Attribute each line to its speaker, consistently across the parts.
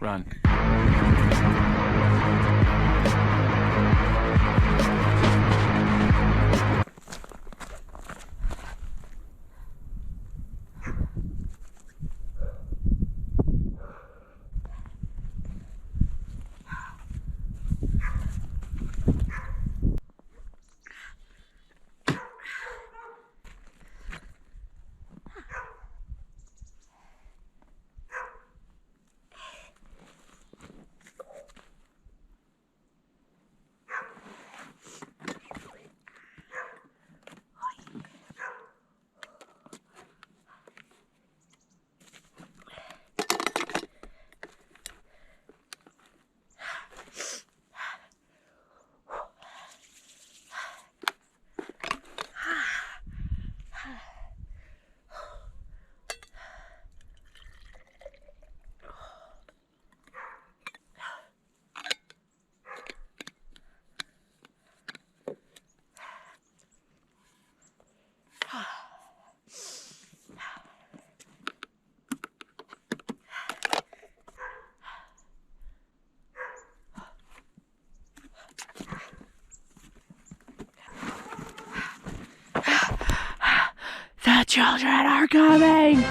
Speaker 1: Run. The children are coming!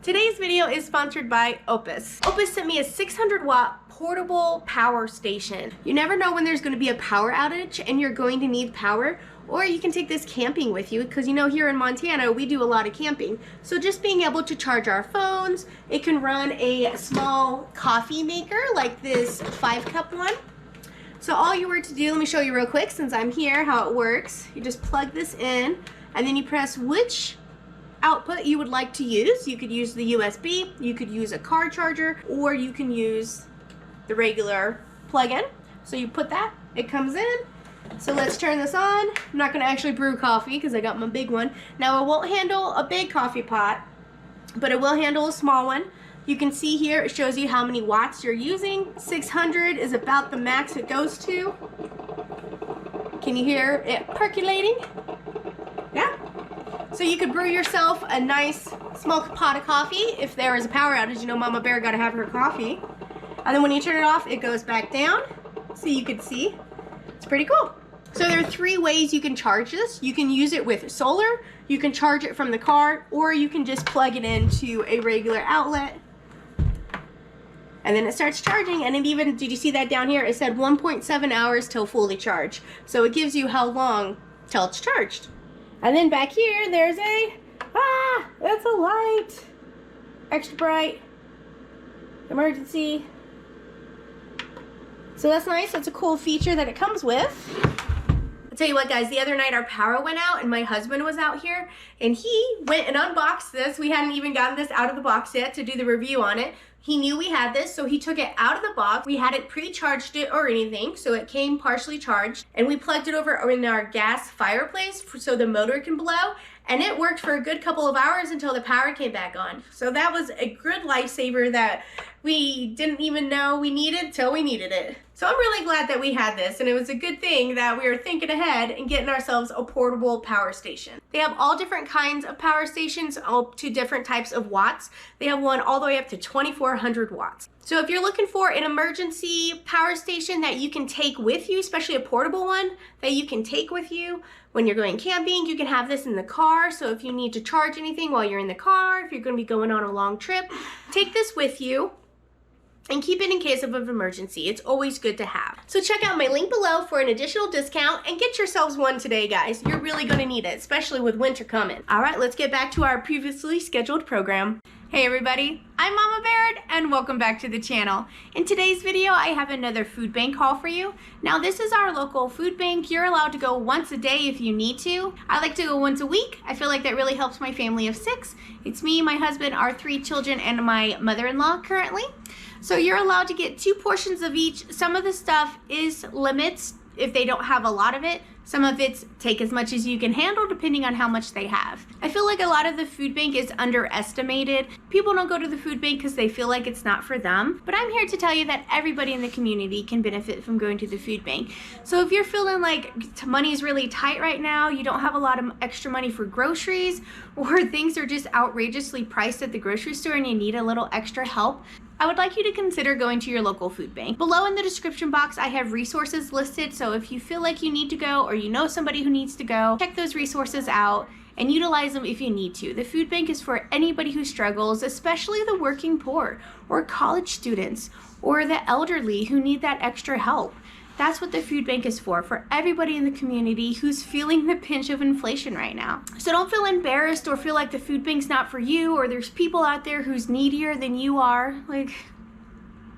Speaker 2: Today's video is sponsored by Oupes. Oupes sent me a 600-watt portable power station. You never know when there's going to be a power outage and you're going to need power, or you can take this camping with you because, you know, here in Montana we do a lot of camping. So just being able to charge our phones, it can run a small coffee maker like this 5-cup one. So all you were to do, let me show you real quick since I'm here how it works. You just plug this in and then you press which output you would like to use. You could use the USB, you could use a car charger, or you can use the regular plug-in. So you put that, it comes in. So let's turn this on. I'm not gonna actually brew coffee because I got my big one. Now it won't handle a big coffee pot, but it will handle a small one. You can see here, it shows you how many watts you're using. 600 is about the max it goes to. Can you hear it percolating? Yeah. So you could brew yourself a nice small pot of coffee. If there is a power outage, you know Mama Bear gotta have her coffee. And then when you turn it off, it goes back down. So you can see, it's pretty cool. So there are 3 ways you can charge this. You can use it with solar, you can charge it from the car, or you can just plug it into a regular outlet. And then it starts charging, and it even, did you see that down here? It said 1.7 hours till fully charged. So it gives you how long till it's charged. And then back here, there's that's a light. Extra bright. Emergency. So that's nice, that's a cool feature that it comes with. I'll tell you what, guys, the other night our power went out and my husband was out here and he went and unboxed this. We hadn't even gotten this out of the box yet to do the review on it. He knew we had this, so he took it out of the box. We hadn't pre-charged it or anything, so it came partially charged. And we plugged it over in our gas fireplace so the motor can blow. And it worked for a good couple of hours until the power came back on. So that was a good lifesaver that we didn't even know we needed till we needed it. So I'm really glad that we had this, and it was a good thing that we were thinking ahead and getting ourselves a portable power station. They have all different kinds of power stations, up to different types of watts. They have one all the way up to 2,400 watts. So if you're looking for an emergency power station that you can take with you, especially a portable one that you can take with you when you're going camping, you can have this in the car. So if you need to charge anything while you're in the car, if you're going to be going on a long trip, take this with you and keep it in case of an emergency. It's always good to have. So check out my link below for an additional discount and get yourselves one today, guys. You're really gonna need it, especially with winter coming. All right, let's get back to our previously scheduled program.
Speaker 3: Hey everybody, I'm Mama Baird and welcome back to the channel. In today's video, I have another food bank haul for you. Now this is our local food bank. You're allowed to go once a day if you need to. I like to go once a week. I feel like that really helps my family of 6. It's me, my husband, our 3 children, and my mother-in-law currently. So you're allowed to get 2 portions of each. Some of the stuff is limits if they don't have a lot of it. Some of it's take as much as you can handle depending on how much they have. I feel like a lot of the food bank is underestimated. People don't go to the food bank because they feel like it's not for them. But I'm here to tell you that everybody in the community can benefit from going to the food bank. So if you're feeling like money is really tight right now, you don't have a lot of extra money for groceries, or things are just outrageously priced at the grocery store and you need a little extra help, I would like you to consider going to your local food bank. Below in the description box, I have resources listed, so if you feel like you need to go or you know somebody who needs to go, check those resources out and utilize them if you need to. The food bank is for anybody who struggles, especially the working poor or college students or the elderly who need that extra help. That's what the food bank is for everybody in the community who's feeling the pinch of inflation right now. So don't feel embarrassed or feel like the food bank's not for you, or there's people out there who's needier than you are. Like,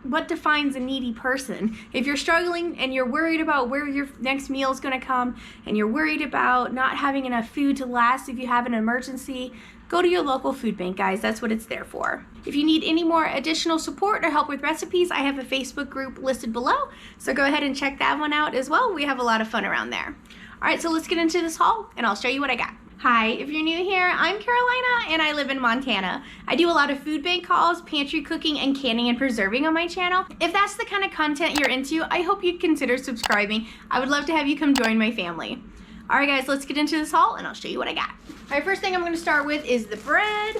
Speaker 3: what defines a needy person? If you're struggling and you're worried about where your next meal is gonna come, and you're worried about not having enough food to last if you have an emergency, go to your local food bank, guys. That's what it's there for. If you need any more additional support or help with recipes, I have a Facebook group listed below, so go ahead and check that one out as well. We have a lot of fun around there. All right, so let's get into this haul and I'll show you what I got. Hi, if you're new here, I'm Carolina and I live in Montana. I do a lot of food bank hauls, pantry cooking, and canning and preserving on my channel. If that's the kind of content you're into, I hope you'd consider subscribing. I would love to have you come join my family. All right, guys, let's get into this haul and I'll show you what I got. All right, first thing I'm gonna start with is the bread.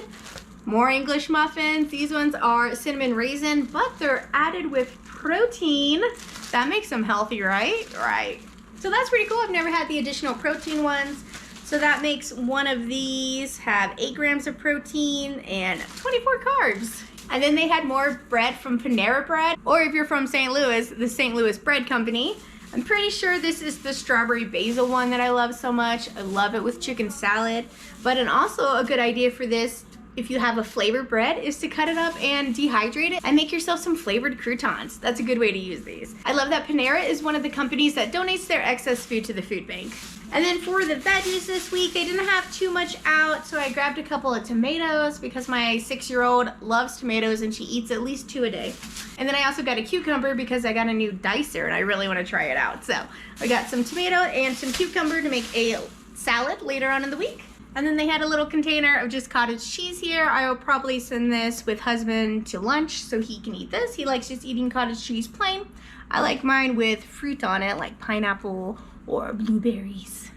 Speaker 3: More English muffins. These ones are cinnamon raisin, but they're added with protein. That makes them healthy, right? Right. So that's pretty cool. I've never had the additional protein ones. So that makes one of these have 8 grams of protein and 24 carbs. And then they had more bread from Panera Bread, or if you're from St. Louis, the St. Louis Bread Company. I'm pretty sure this is the strawberry basil one that I love so much. I love it with chicken salad. But also a good idea for this, if you have a flavored bread, is to cut it up and dehydrate it and make yourself some flavored croutons. That's a good way to use these. I love that Panera is one of the companies that donates their excess food to the food bank. And then for the veggies this week, they didn't have too much out, so I grabbed a couple of tomatoes because my 6-year-old loves tomatoes and she eats at least 2 a day. And then I also got a cucumber because I got a new dicer and I really want to try it out. So I got some tomato and some cucumber to make a salad later on in the week. And then they had a little container of just cottage cheese here. I will probably send this with husband to lunch so he can eat this. He likes just eating cottage cheese plain. I like mine with fruit on it, like pineapple or blueberries.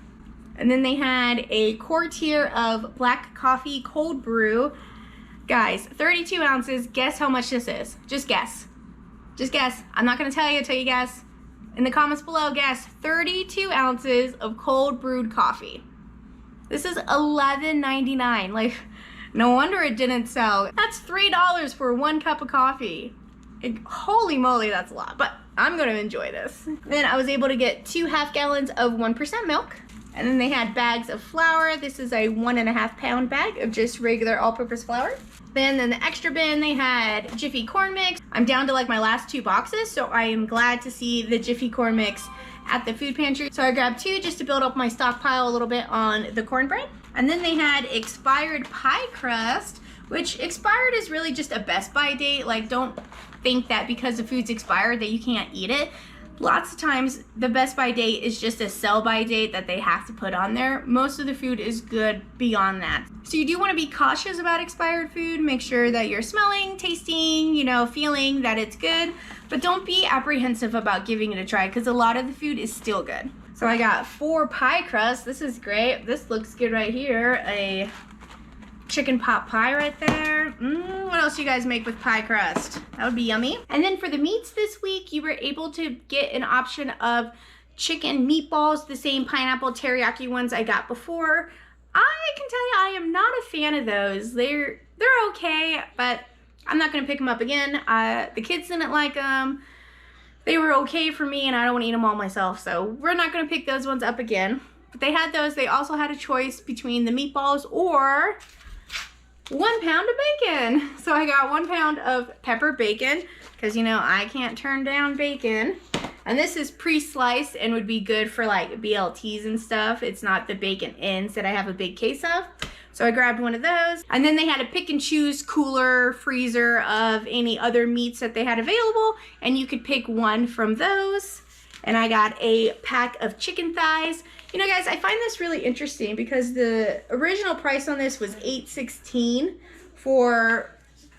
Speaker 3: And then they had a quart here of black coffee cold brew. Guys, 32 ounces. Guess how much this is? Just guess. Just guess. I'm not gonna tell you until you guess. In the comments below, guess. 32 ounces of cold brewed coffee. This is $11.99. Like, no wonder it didn't sell. That's $3 for 1 cup of coffee. Holy moly, that's a lot, but I'm gonna enjoy this. Then I was able to get 2 half gallons of 1% milk. And then they had bags of flour. This is a 1.5 pound bag of just regular all-purpose flour. Then in the extra bin, they had Jiffy corn mix. I'm down to like my last 2 boxes, so I am glad to see the Jiffy corn mix at the food pantry. So I grabbed 2 just to build up my stockpile a little bit on the cornbread. And then they had expired pie crust, which expired is really just a Best By date. Like, don't think that because the food's expired that you can't eat it. Lots of times the Best By date is just a sell by date that they have to put on there. Most of the food is good beyond that. So you do want to be cautious about expired food. Make sure that you're smelling, tasting, you know, feeling that it's good, but don't be apprehensive about giving it a try because a lot of the food is still good. So I got 4 pie crusts. This is great. This looks good right here. A chicken pot pie right there. What else do you guys make with pie crust? That would be yummy. And then for the meats this week, you were able to get an option of chicken meatballs, the same pineapple teriyaki ones I got before. I can tell you I am not a fan of those. They're okay, but I'm not gonna pick them up again. The kids didn't like them. They were okay for me and I don't want to eat them all myself, so we're not gonna pick those ones up again. But they had those. They also had a choice between the meatballs or 1 pound of bacon. So I got 1 pound of pepper bacon because, you know, I can't turn down bacon. And this is pre-sliced and would be good for like BLTs and stuff. It's not the bacon ends that I have a big case of. So I grabbed one of those. And then they had a pick and choose cooler freezer of any other meats that they had available. And you could pick one from those. And I got a pack of chicken thighs. You know, guys, I find this really interesting because the original price on this was $8.16 for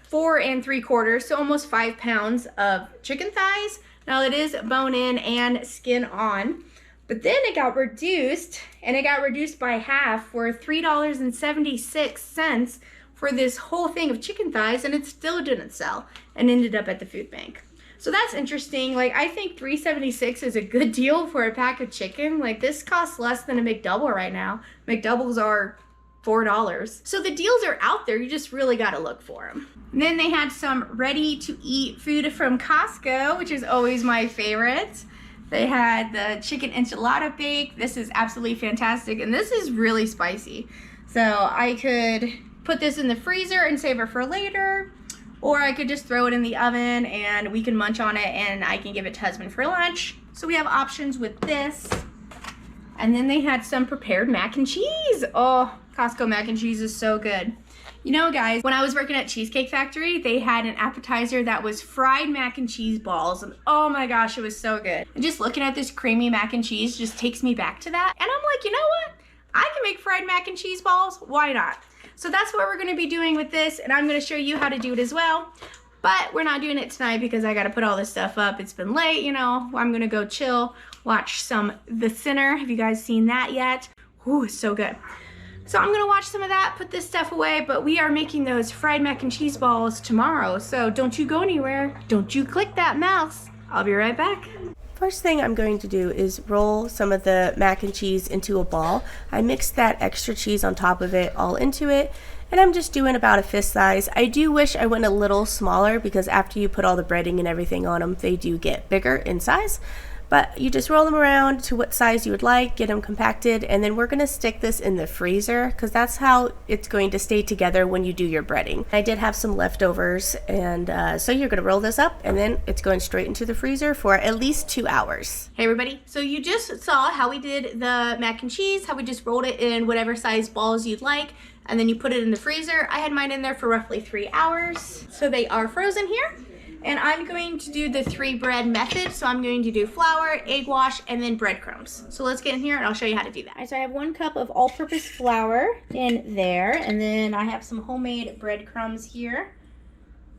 Speaker 3: 4 3/4, so almost 5 pounds of chicken thighs. Now it is bone in and skin on, but then it got reduced, and it got reduced by half for $3.76 for this whole thing of chicken thighs, and it still didn't sell and ended up at the food bank. So that's interesting. Like, I think $3.76 is a good deal for a pack of chicken. Like, this costs less than a McDouble right now. McDoubles are $4. So the deals are out there. You just really got to look for them. And then they had some ready-to-eat food from Costco, which is always my favorite. They had the chicken enchilada bake. This is absolutely fantastic, and this is really spicy. So I could put this in the freezer and save it for later, or I could just throw it in the oven and we can munch on it, and I can give it to husband for lunch. So we have options with this. And then they had some prepared mac and cheese. Oh, Costco mac and cheese is so good. You know, guys, when I was working at Cheesecake Factory, they had an appetizer that was fried mac and cheese balls, and oh my gosh, it was so good. And just looking at this creamy mac and cheese just takes me back to that. And I'm like, you know what? I can make fried mac and cheese balls. Why not? So that's what we're gonna be doing with this, and I'm gonna show you how to do it as well. But we're not doing it tonight because I gotta put all this stuff up. It's been late, you know. I'm gonna go chill, watch some The Sinner. Have you guys seen that yet? Ooh, it's so good. So I'm gonna watch some of that, put this stuff away, but we are making those fried mac and cheese balls tomorrow. So don't you go anywhere. Don't you click that mouse. I'll be right back.
Speaker 2: First thing I'm going to do is roll some of the mac and cheese into a ball. I mixed that extra cheese on top of it all into it, and I'm just doing about a fist size. I do wish I went a little smaller because after you put all the breading and everything on them, they do get bigger in size. But you just roll them around to what size you would like, get them compacted, and then we're going to stick this in the freezer because that's how it's going to stay together when you do your breading. I did have some leftovers, and so you're going to roll this up, and then it's going straight into the freezer for at least 2 hours.
Speaker 3: Hey everybody, so you just saw how we did the mac and cheese, how we just rolled it in whatever size balls you'd like, and then you put it in the freezer. I had mine in there for roughly 3 hours, so they are frozen here. And I'm going to do the 3 bread method. So I'm going to do flour, egg wash, and then breadcrumbs. So let's get in here and I'll show you how to do that. All right, so I have 1 cup of all-purpose flour in there. And then I have some homemade breadcrumbs here.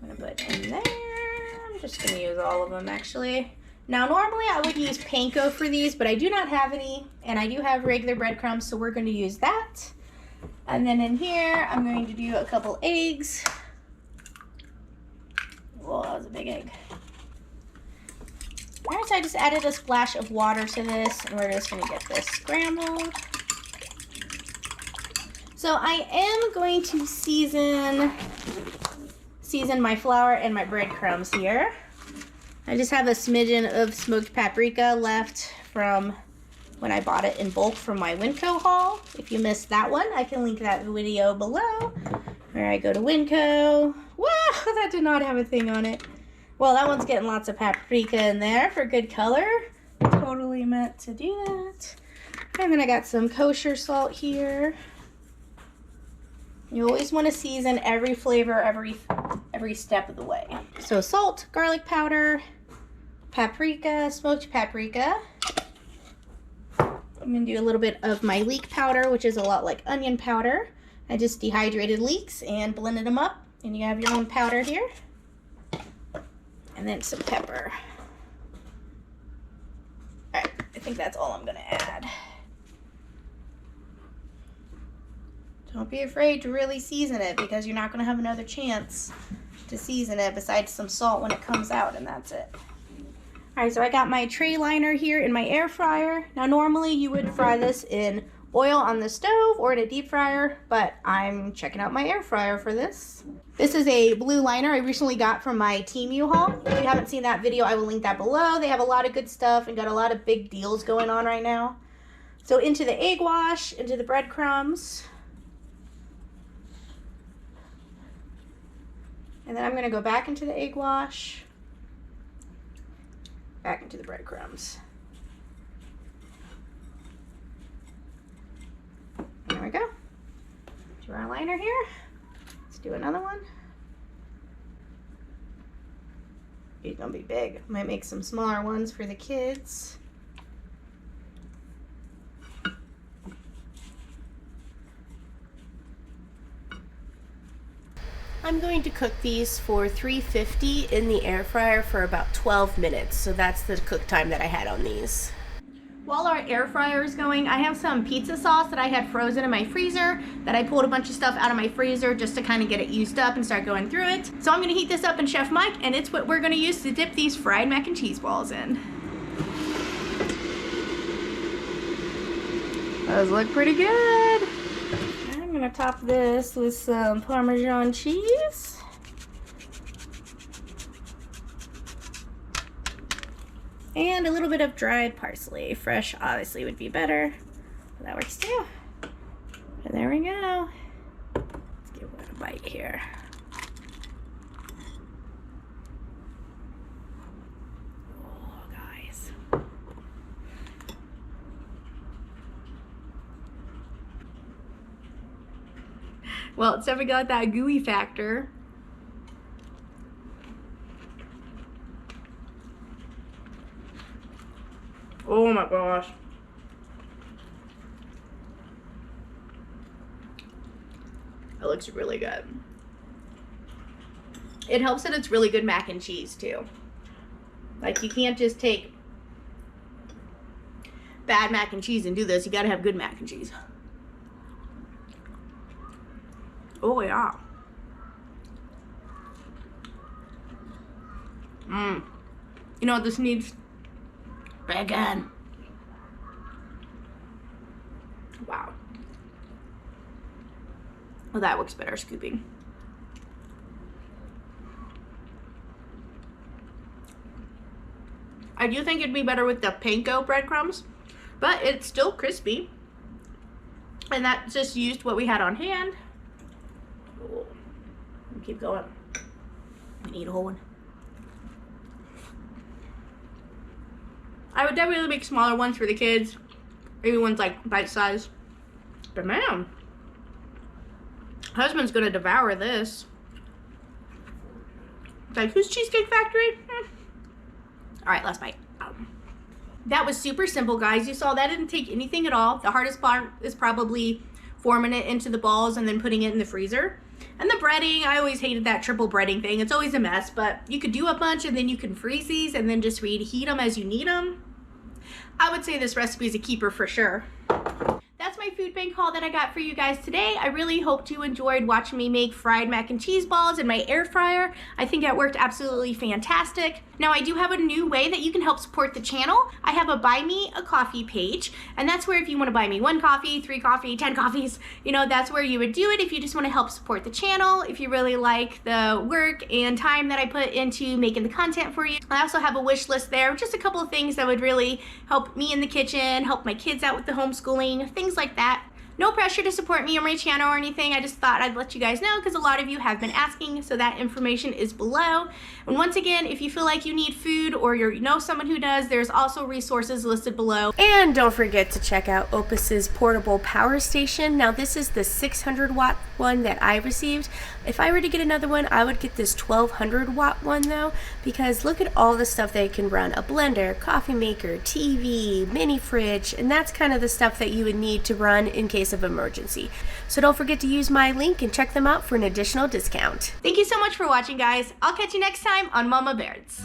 Speaker 3: I'm gonna put in there. I'm just gonna use all of them actually. Now normally I would use panko for these, but I do not have any. And I do have regular breadcrumbs, so we're gonna use that. And then in here, I'm going to do a couple eggs. Whoa, that was a big egg. Alright, so I just added a splash of water to this, and we're just going to get this scrambled. So I am going to season my flour and my breadcrumbs here. I just have a smidgen of smoked paprika left from when I bought it in bulk from my Winco haul. If you missed that one, I can link that video below. Where I go to Winco. Wow, that did not have a thing on it. Well, that one's getting lots of paprika in there for good color. Totally meant to do that. And then I got some kosher salt here. You always want to season every flavor every step of the way. So salt, garlic powder, paprika, smoked paprika. I'm going to do a little bit of my leek powder, which is a lot like onion powder. I just dehydrated leeks and blended them up, and you have your own powder here. And then some pepper. Alright, I think that's all I'm going to add. Don't be afraid to really season it because you're not going to have another chance to season it besides some salt when it comes out, and that's it. Alright, so I got my tray liner here in my air fryer. Now normally you would fry this in oil on the stove or in a deep fryer, but I'm checking out my air fryer for this. This is a blue liner I recently got from my Temu haul. If you haven't seen that video, I will link that below. They have a lot of good stuff and got a lot of big deals going on right now. So into the egg wash, into the breadcrumbs. And then I'm going to go back into the egg wash, back into the breadcrumbs. There we go. Do our liner here. Let's do another one. These gonna be big. Might make some smaller ones for the kids.
Speaker 2: I'm going to cook these for 350 in the air fryer for about 12 minutes. So that's the cook time that I had on these.
Speaker 3: While our air fryer is going, I have some pizza sauce that I had frozen in my freezer that I pulled a bunch of stuff out of my freezer just to kind of get it used up and start going through it. So I'm going to heat this up in Chef Mike, and it's what we're going to use to dip these fried mac and cheese balls in. Those look pretty good. I'm going to top this with some Parmesan cheese. And a little bit of dried parsley. Fresh obviously would be better, but that works too. And there we go. Let's give one a bite here. Oh, guys. Well, it's definitely got that gooey factor. Oh my gosh. It looks really good. It helps that it's really good mac and cheese too. Like, you can't just take bad mac and cheese and do this. You gotta have good mac and cheese. Oh yeah. You know what this needs? Bacon. Wow. Well, that works better scooping. I do think it'd be better with the panko breadcrumbs, but it's still crispy. And that just used what we had on hand. Oh, keep going. I need a whole one. I would definitely make smaller ones for the kids. Maybe ones like bite size. But man, husband's gonna devour this. It's like, who's Cheesecake Factory? All right, last bite. That was super simple, guys. You saw that didn't take anything at all. The hardest part is probably forming it into the balls and then putting it in the freezer. And the breading, I always hated that triple breading thing. It's always a mess, but you could do a bunch and then you can freeze these and then just reheat them as you need them. I would say this recipe is a keeper for sure. That's my food bank haul that I got for you guys today. I really hope you enjoyed watching me make fried mac and cheese balls in my air fryer. I think it worked absolutely fantastic. Now, I do have a new way that you can help support the channel. I have a Buy Me a Coffee page, and that's where if you want to buy me 1 coffee, 3 coffee, 10 coffees, you know, that's where you would do it if you just want to help support the channel, if you really like the work and time that I put into making the content for you. I also have a wish list there, just a couple of things that would really help me in the kitchen, help my kids out with the homeschooling, things like that. No pressure to support me or my channel or anything. I just thought I'd let you guys know because a lot of you have been asking, so that information is below. And once again, if you feel like you need food or you know someone who does, there's also resources listed below.
Speaker 2: And don't forget to check out Oupes' portable power station. Now, this is the 600-watt one that I received. If I were to get another one, I would get this 1200-watt one though, because look at all the stuff that it can run. A blender, coffee maker, TV, mini fridge, and that's kind of the stuff that you would need to run in case of emergency. So don't forget to use my link and check them out for an additional discount.
Speaker 3: Thank you so much for watching, guys. I'll catch you next time on Mama Baird's.